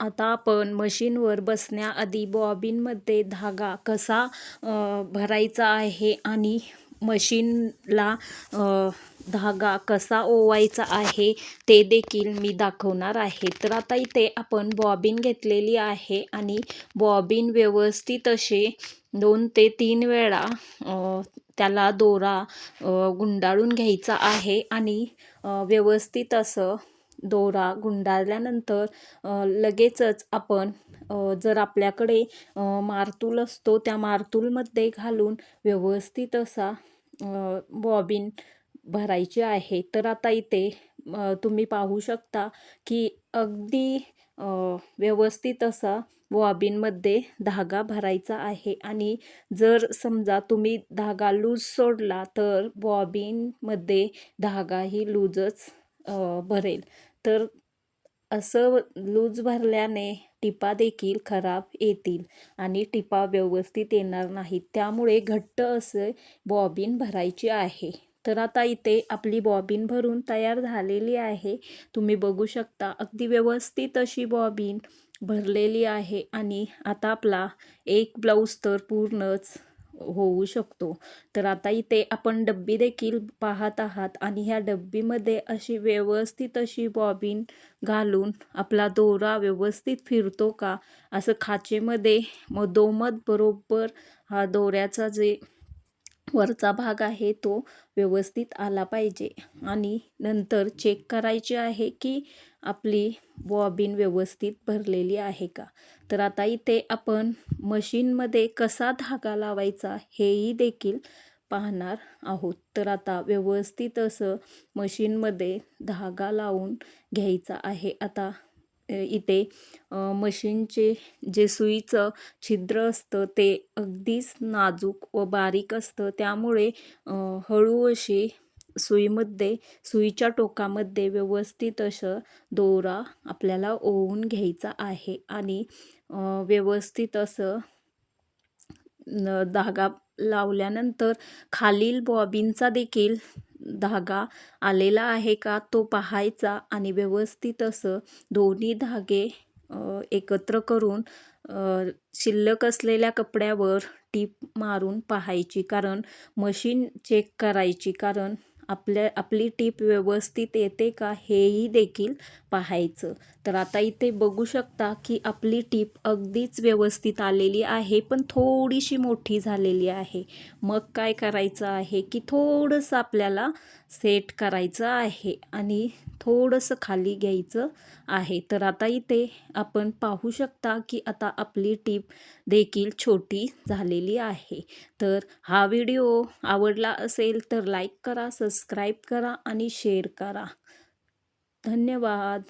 आता आपण मशीनवर बसण्याआधी बॉबिनमध्ये धागा कसा भरायचा आहे आणि मशीनला धागा कसा ओवायचा आहे ते देखील मी दाखवणार आहे. तर आता इथे आपण बॉबिन घेतलेली आहे आणि बॉबिन व्यवस्थित असे 2 ते 3 वेळा त्याला दोरा गुंडाळून घ्यायचा आहे आणि व्यवस्थित असं दोरा गुंडाळल्यानंतर लगेचच आपण जर आपल्याकडे मारतूल असतो त्या मारतूलमध्ये घालून व्यवस्थित असा बॉबिन भरायची आहे. तर आता इथे तुम्ही पाहू शकता की अगदी व्यवस्थित असा बॉबिनमध्ये धागा भरायचा आहे आणि जर समजा तुम्ही धागा लूज सोडला तर बॉबिनमध्ये धागाही लूजच भरेल. तर असं लूज भरल्याने टिपा देखील खराब येतील आणि टिपा व्यवस्थित येणार नाहीत. त्यामुळे घट्ट असे बॉबिन भरायची आहे. तर आता इथे आपली बॉबिन भरून तयार झालेली आहे. तुम्ही बघू शकता अगदी व्यवस्थित अशी बॉबिन भरलेली आहे आणि आता आपला एक ब्लाऊज तर पूर्णच होऊ शकतो. तर आता इथे आपण डब्बी देखील पाहत आहात आणि ह्या डब्बीमध्ये अशी व्यवस्थित अशी बॉबिन घालून आपला दोरा व्यवस्थित फिरतो का असं खाचेमध्ये मधोमध बरोबर हा दोऱ्याचा जे वरचा भाग आहे तो व्यवस्थित आला पाहिजे आणि नंतर चेक करायचे आहे की आपली बॉबिन व्यवस्थित भरलेली आहे का. तर आता इथे आपण मशीनमध्ये कसा धागा लावायचा हेही देखील पाहणार आहोत. तर आता व्यवस्थित असं मशीनमध्ये धागा लावून घ्यायचा आहे. आता इथे मशीनचे जे सुईचं छिद्र असतं ते अगदीच नाजूक व बारीक असतं. त्यामुळे हळू अशी सुईच्या टोकामध्ये व्यवस्थित असं दोरा आपल्याला ओवून घ्यायचा आहे आणि व्यवस्थित असं धागा लावल्यानंतर खालील बॉबिनचा देखील धागा आलेला आहे का तो पाहायचा आणि व्यवस्थित असं दोन्ही धागे एकत्र करून शिल्लक असलेल्या कपड्यावर टीप मारून पाहायची. कारण मशीन चेक करायची, कारण आपली टीप व्यवस्थित येते का हेही देखील पाहायचं. तर आता इथे बघू शकता की आपली टीप अगदीच व्यवस्थित आलेली आहे, पण थोडीशी मोठी झालेली आहे. मग काय करायचं आहे की थोडंसं आपल्याला सेट करायचं आहे आणि थोडंसं खाली घ्यायचं आहे. तर आता इथे आपण पाहू शकता की आता आपली टीप देखील छोटी झालेली आहे. तर हा व्हिडिओ आवडला असेल तर लाईक करा, सबस्क्राईब करा आणि शेअर करा. धन्यवाद.